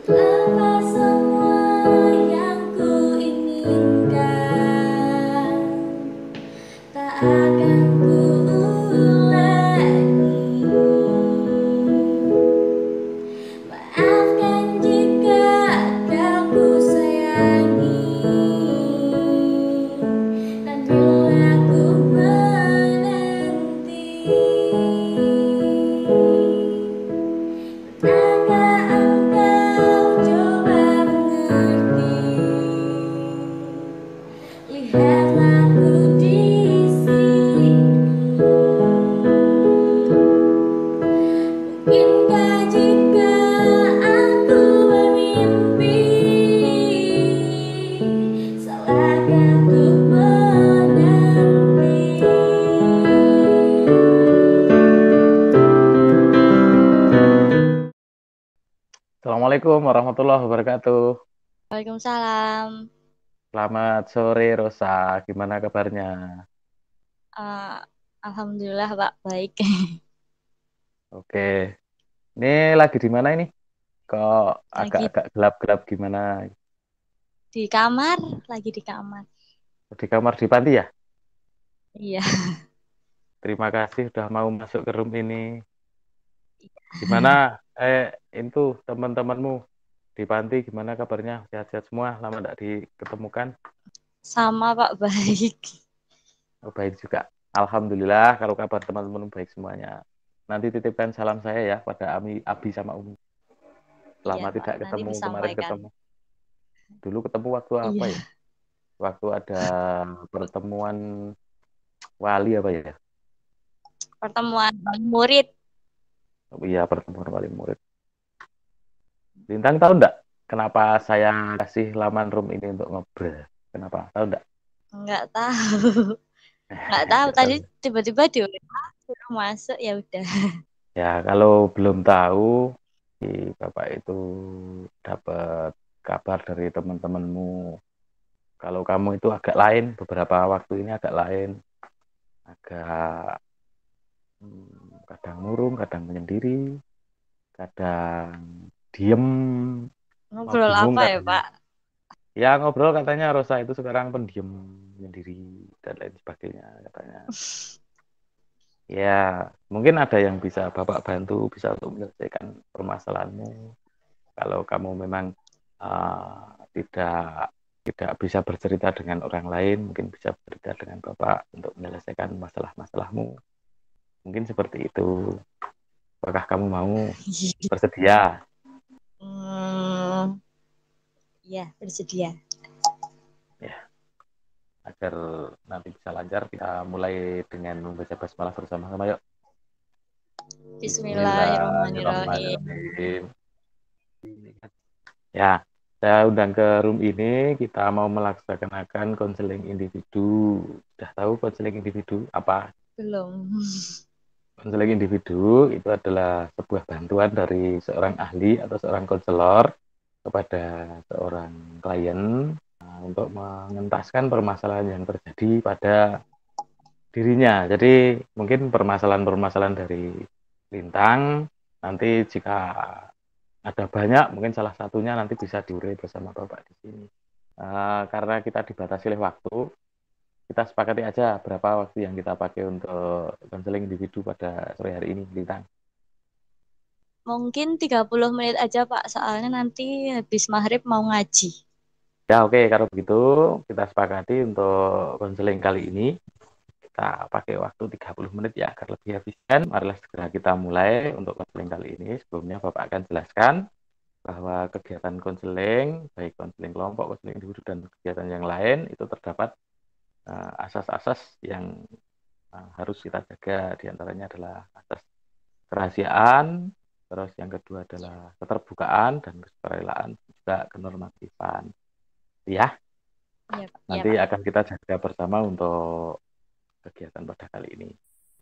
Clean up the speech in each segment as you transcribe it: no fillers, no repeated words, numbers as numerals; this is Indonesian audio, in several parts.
Betapa semua yang ku inginkan tak akan ku ulangi. Maafkan jika kau ku sayangi dan bila ku menanti. Betapa engkau coba mengerti. Lihatlah ku di sini. Mungkinkah jika aku bermimpi, salahkah untuk menanti. Assalamualaikum warahmatullahi wabarakatuh. Waalaikumsalam. Selamat sore Rosa, gimana kabarnya? Alhamdulillah Pak, baik. Oke, ini lagi di mana ini? Kok Lagi agak-agak gelap-gelap gimana? di kamar, lagi di kamar. Di kamar di panti ya? Iya. Terima kasih sudah mau masuk ke room ini. Gimana itu teman-temanmu di panti gimana kabarnya? Sehat-sehat semua? Lama tidak diketemukan? Sama Pak, baik. Oh, baik juga. Alhamdulillah kalau kabar teman-teman baik semuanya. Nanti titipkan salam saya ya pada Abi sama Umi. Lama Iya Pak, tidak nanti ketemu, kemarin disampaikan. ketemu. Dulu ketemu waktu apa Iya, ya? Waktu ada pertemuan wali apa ya? pertemuan murid. Oh, iya, pertemuan wali murid. Lintang tahu enggak kenapa saya kasih laman room ini untuk ngobrol? Kenapa? Tahu enggak? Enggak tahu. Enggak tahu, Enggak tadi tahu. tiba-tiba di suruh masuk, ya udah. Ya, kalau belum tahu, si Bapak itu dapat kabar dari teman-temanmu. Kalau kamu itu agak lain, beberapa waktu ini agak lain. Agak kadang murung, kadang menyendiri, kadang diem, mau Ngobrol bingung apa ya katanya. Pak? Ya ngobrol katanya Rosa itu sekarang pendiam, menyendiri, dan lain sebagainya katanya. Ya, mungkin ada yang bisa Bapak bantu, bisa untuk menyelesaikan permasalahanmu. Kalau kamu memang tidak bisa bercerita dengan orang lain, mungkin bisa bercerita dengan Bapak untuk menyelesaikan masalah-masalahmu. Mungkin seperti itu. Apakah kamu mau bersedia? Iya, bersedia. Ya, agar nanti bisa lancar, kita mulai dengan membaca basmalah bersama-sama. Yuk. Bismillahirrahmanirrahim. Bismillahirrahmanirrahim. Ya, saya undang ke room ini, kita mau melaksanakan konseling individu. Sudah tahu konseling individu apa? Belum. Konseling individu itu adalah sebuah bantuan dari seorang ahli atau seorang konselor kepada seorang klien untuk mengentaskan permasalahan yang terjadi pada dirinya. Jadi mungkin permasalahan-permasalahan dari Lintang nanti jika ada banyak, mungkin salah satunya nanti bisa diurai bersama Bapak di sini. Karena kita dibatasi oleh waktu, kita sepakati aja berapa waktu yang kita pakai untuk konseling individu pada sore hari ini, Lintang. Mungkin 30 menit aja Pak, soalnya nanti habis maghrib mau ngaji. Ya oke, kalau begitu kita sepakati untuk konseling kali ini kita pakai waktu 30 menit ya agar lebih efisien. Marilah segera kita mulai untuk konseling kali ini. Sebelumnya Bapak akan jelaskan bahwa kegiatan konseling, baik konseling kelompok, konseling individu, dan kegiatan yang lain itu terdapat asas-asas yang harus kita jaga. Di antaranya adalah asas kerahasiaan, terus yang kedua adalah keterbukaan dan kesukarelaan, juga kenormatifan. Ya, Iya Pak. Iya nanti Pak. akan kita jaga bersama untuk kegiatan pada kali ini.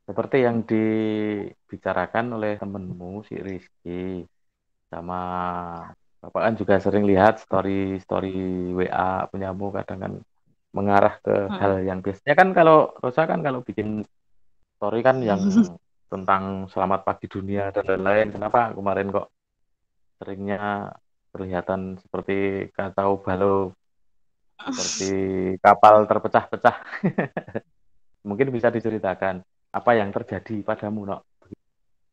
Seperti yang dibicarakan oleh temenmu si Rizky, sama Bapak kan juga sering lihat story WA punyamu kadang kan mengarah ke Mm. hal yang biasanya kan kalau Rosa kan kalau bikin story kan yang tentang selamat pagi dunia dan lain-lain. Kenapa kemarin kok seringnya kelihatan seperti kacau balau, seperti kapal terpecah-pecah? Mungkin bisa diceritakan apa yang terjadi padamu, Nok?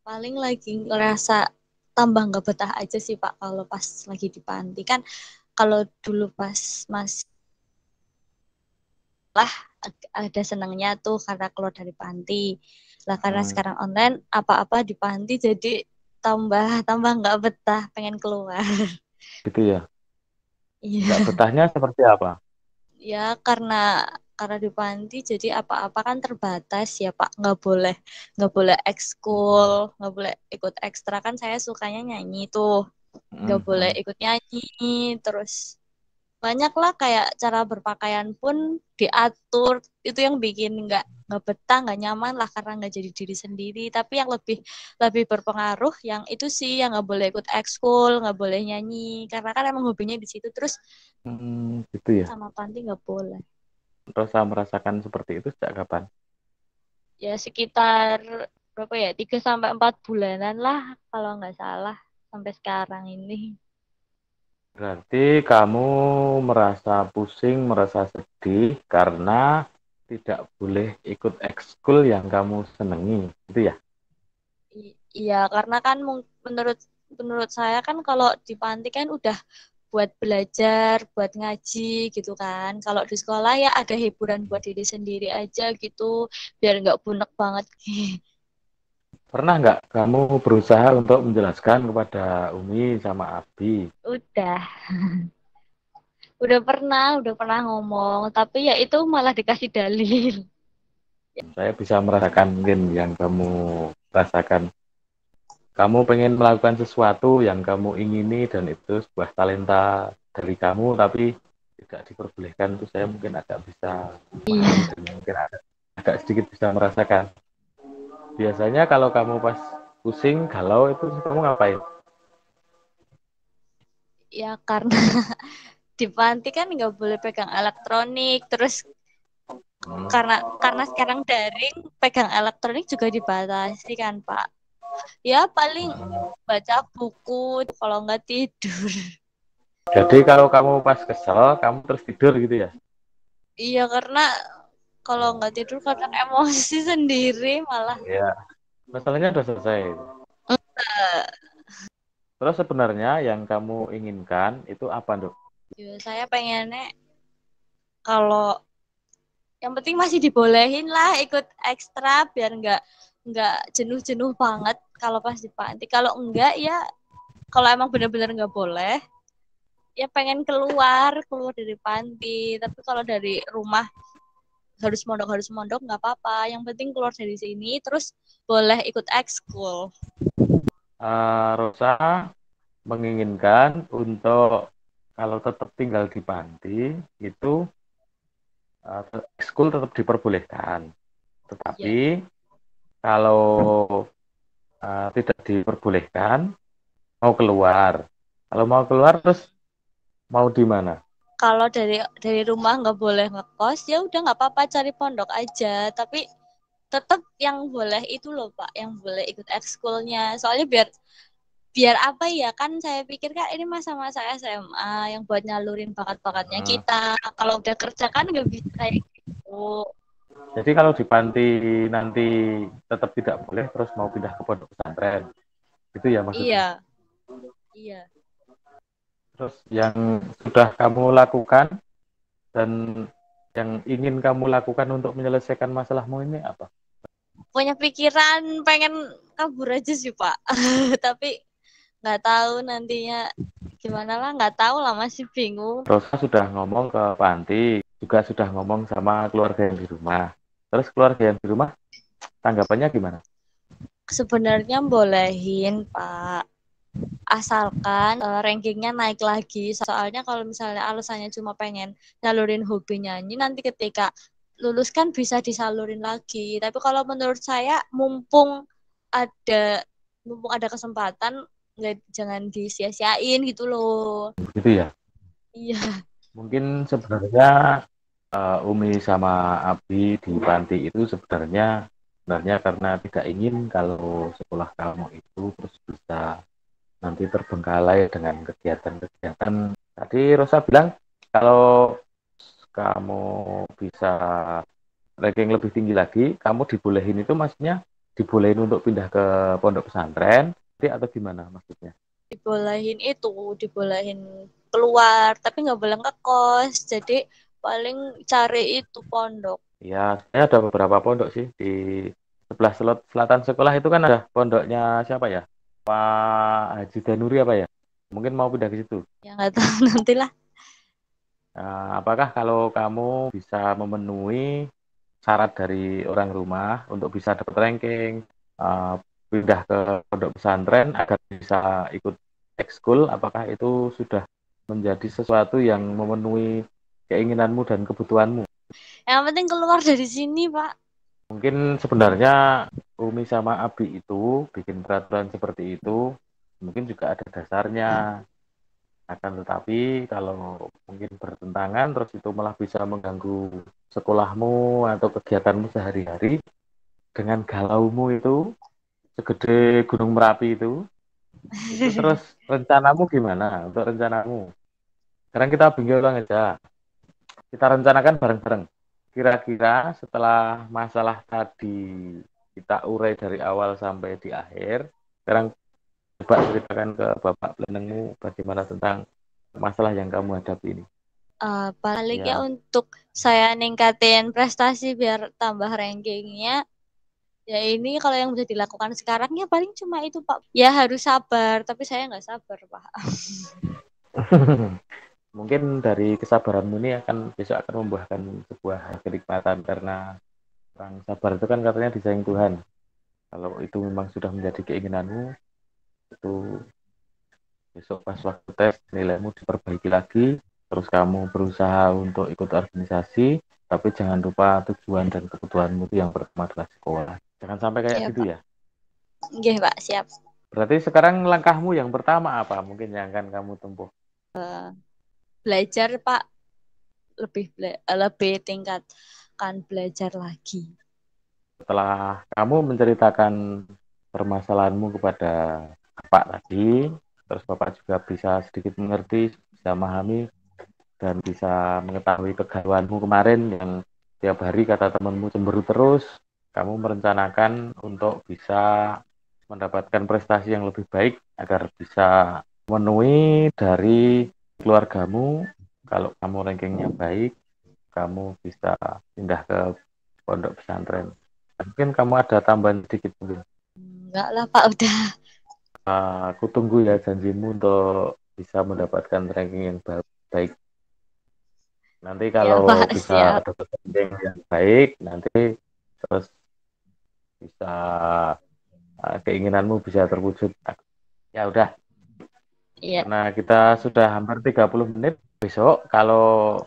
Paling lagi ngerasa tambah nggak betah aja sih Pak kalau pas lagi di panti kan. Kalau dulu pas masih ada senangnya tuh karena keluar dari panti. Lah karena Hmm, sekarang online apa-apa di panti jadi tambah tambah nggak betah pengen keluar. gitu ya. Nggak Iya, betahnya seperti apa? ya karena di panti jadi apa-apa kan terbatas ya Pak. Nggak boleh ekskul, nggak boleh ikut ekstra kan saya sukanya nyanyi tuh. Nggak Hmm, boleh hmm. ikut nyanyi terus banyak lah kayak cara berpakaian pun diatur itu yang bikin nggak betah nggak nyaman lah karena nggak jadi diri sendiri tapi yang lebih lebih berpengaruh yang itu sih yang nggak boleh ikut ekskul nggak boleh nyanyi karena kan emang hobinya di situ terus Gitu ya. sama panti nggak boleh Rosa merasakan seperti itu sejak kapan? ya sekitar berapa ya 3 sampai 4 bulanan lah kalau nggak salah sampai sekarang ini. Berarti kamu merasa pusing, merasa sedih karena tidak boleh ikut ekskul yang kamu senangi, gitu ya? Iya, karena kan menurut menurut saya kan kalau di panti kan udah buat belajar, buat ngaji gitu kan. Kalau di sekolah ya ada hiburan buat diri sendiri aja gitu, biar nggak bunek banget. Pernah nggak kamu berusaha untuk menjelaskan kepada Umi sama Abi? Udah, udah pernah ngomong, tapi ya itu malah dikasih dalil. Saya bisa merasakan mungkin yang kamu rasakan. Kamu pengen melakukan sesuatu yang kamu ingini dan itu sebuah talenta dari kamu, tapi tidak diperbolehkan. Itu saya mungkin agak bisa memahami Iya, dan mungkin agak sedikit bisa merasakan. Biasanya kalau kamu pas pusing, galau itu kamu ngapain? ya karena di panti kan nggak boleh pegang elektronik, terus Hmm. karena sekarang daring, pegang elektronik juga dibatasi kan Pak. Ya paling baca buku kalau nggak tidur. Jadi kalau kamu pas kesel, kamu terus tidur gitu ya? Iya karena kalau nggak tidur kadang emosi sendiri malah. Ya, masalahnya udah selesai. Eh, Terus sebenarnya yang kamu inginkan itu apa, Dok? ya, saya pengennya kalau yang penting masih dibolehin lah ikut ekstra biar nggak jenuh-jenuh banget kalau pas di panti. Kalau enggak ya kalau emang benar-benar nggak boleh ya pengen keluar keluar dari panti. Tapi kalau dari rumah harus mondok nggak apa-apa. Yang penting keluar dari sini terus boleh ikut ekskul. Rosa menginginkan untuk kalau tetap tinggal di panti itu ekskul tetap diperbolehkan. Ya, Tetapi kalau tidak diperbolehkan, mau keluar. Kalau mau keluar terus mau di mana? kalau dari rumah nggak boleh ngekos ya udah nggak apa-apa cari pondok aja tapi tetap yang boleh itu loh Pak yang boleh ikut ekskulnya soalnya biar biar apa ya kan saya pikir kan ini masa-masa SMA yang buat nyalurin bakat-bakatnya Hmm. kita kalau udah kerja kan nggak bisa kayak gitu. Jadi kalau di panti nanti tetap tidak boleh, terus mau pindah ke pondok pesantren, itu ya maksudnya. Iya, iya. Terus yang sudah kamu lakukan dan yang ingin kamu lakukan untuk menyelesaikan masalahmu ini apa? Punya pikiran pengen kabur aja sih Pak tapi nggak tahu nantinya gimana lah nggak tahu lah masih bingung. Rosa sudah ngomong ke panti, juga sudah ngomong sama keluarga yang di rumah. Terus keluarga yang di rumah tanggapannya gimana? Sebenarnya bolehin Pak asalkan rankingnya naik lagi soalnya kalau misalnya alasannya cuma pengen nyalurin hobi nyanyi nanti ketika lulus kan bisa disalurin lagi tapi kalau menurut saya ada mumpung ada kesempatan nggak jangan disia-siain gitu loh. Gitu ya. Iya, Mungkin sebenarnya Umi sama Abi di panti itu sebenarnya karena tidak ingin kalau sekolah kamu itu terus bisa nanti terbengkalai dengan kegiatan-kegiatan. Tadi Rosa bilang kalau kamu bisa ranking lebih tinggi lagi, kamu dibolehin itu maksudnya dibolehin untuk pindah ke pondok pesantren, atau gimana maksudnya? Dibolehin keluar, tapi nggak boleh ngekos. Jadi paling cari itu pondok. Ya, saya ada beberapa pondok sih di sebelah selatan sekolah itu kan ada pondoknya siapa ya? Pak Haji Danuri apa ya? Mungkin mau pindah ke situ. Ya nggak tahu nantilah. Nah, apakah kalau kamu bisa memenuhi syarat dari orang rumah untuk bisa dapat ranking, uh, pindah ke pondok pesantren agar bisa ikut ekskul, apakah itu sudah menjadi sesuatu yang memenuhi keinginanmu dan kebutuhanmu? Yang penting keluar dari sini, Pak. Mungkin sebenarnya Umi sama Abi itu bikin peraturan seperti itu, mungkin juga ada dasarnya. Akan tetapi kalau mungkin bertentangan, terus itu malah bisa mengganggu sekolahmu atau kegiatanmu sehari-hari, dengan galaumu itu segede Gunung Merapi itu terus rencanamu gimana untuk rencanamu? Sekarang kita bimbang aja, kita rencanakan bareng-bareng. Kira-kira setelah masalah tadi kita urai dari awal sampai di akhir, sekarang coba ceritakan ke Bapak Planengmu bagaimana tentang masalah yang kamu hadapi ini. Paling ya Ya, untuk saya ningkatin prestasi biar tambah rankingnya. Ya ini kalau yang bisa dilakukan sekarang ya paling cuma itu Pak. Ya harus sabar, tapi saya nggak sabar Pak. mungkin dari kesabaranmu ini besok akan membuahkan sebuah kenikmatan karena orang sabar itu kan katanya disayang Tuhan. Kalau itu memang sudah menjadi keinginanmu, itu besok pas waktu tes nilaimu diperbaiki lagi, terus kamu berusaha untuk ikut organisasi, tapi jangan lupa tujuan dan kebutuhanmu itu yang pertama adalah sekolah. Jangan sampai kayak Iya gitu Pak. ya. Oke Pak, siap. Berarti sekarang langkahmu yang pertama apa mungkin yang akan kamu tempuh? Belajar Pak, lebih tingkatkan belajar lagi. Setelah kamu menceritakan permasalahanmu kepada Bapak tadi, terus Bapak juga bisa sedikit mengerti, bisa memahami, dan bisa mengetahui kegalauanmu kemarin yang tiap hari kata temanmu cemberut terus, kamu merencanakan untuk bisa mendapatkan prestasi yang lebih baik agar bisa memenuhi dari keluargamu. Kalau kamu rankingnya baik, kamu bisa pindah ke pondok pesantren. Mungkin kamu ada tambahan sedikit mungkin. Enggak lah Pak, udah. Aku tunggu ya janjimu untuk bisa mendapatkan ranking yang baik. Nanti Ya kalau Pak, bisa siap. dapat ranking yang baik, nanti terus bisa keinginanmu bisa terwujud. Ya udah, Iya. karena kita sudah hampir 30 menit. Besok kalau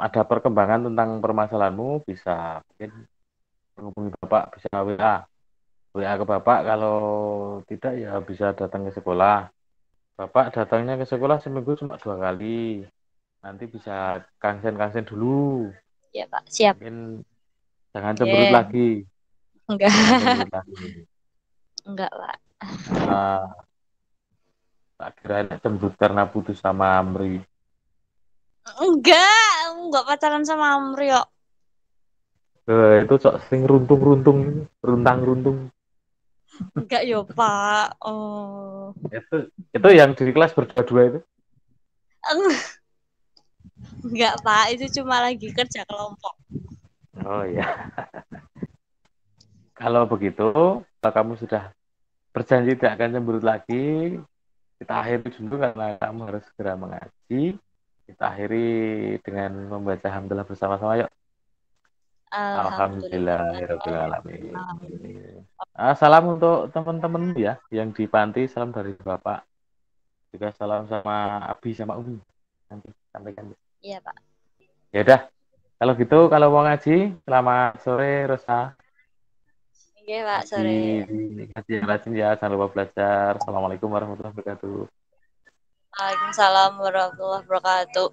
ada perkembangan tentang permasalahanmu, bisa mungkin menghubungi Bapak, bisa WA ke Bapak, kalau tidak ya bisa datang ke sekolah. Bapak datangnya ke sekolah seminggu cuma 2 kali. Nanti bisa kangsen-kangsen dulu. Iya Pak, siap. Mungkin jangan cemberut Oke. lagi. Enggak. Jangan cemberut lagi. Enggak Pak. Karena tak kira cemberut karena putus sama Amri. Enggak pacaran sama Amrio. Itu sok sering runtung-runtung, runtang-runtung. Enggak yo Pak. Oh. Itu yang di kelas berdua-dua itu. Enggak Pak, itu cuma lagi kerja kelompok. Oh iya. Kalau begitu, kalau kamu sudah berjanji tidak akan cemberut lagi, kita akhiri dulu karena kamu harus segera mengaji. Kita akhiri dengan membaca hamdalah bersama-sama. Yuk. Alhamdulillah. Alhamdulillahirobbilalamin. Salam untuk teman-teman ya yang di panti, salam dari Bapak. Juga salam sama Abi sama Umi. Nanti sampaikan. Iya Pak. Ya udah, kalau gitu kalau mau ngaji, selamat sore Rosa. Iya Pak, Ngaji, sore. ngaji yang rajin ya, jangan lupa belajar. Assalamualaikum warahmatullahi wabarakatuh. Waalaikumsalam warahmatullahi wabarakatuh.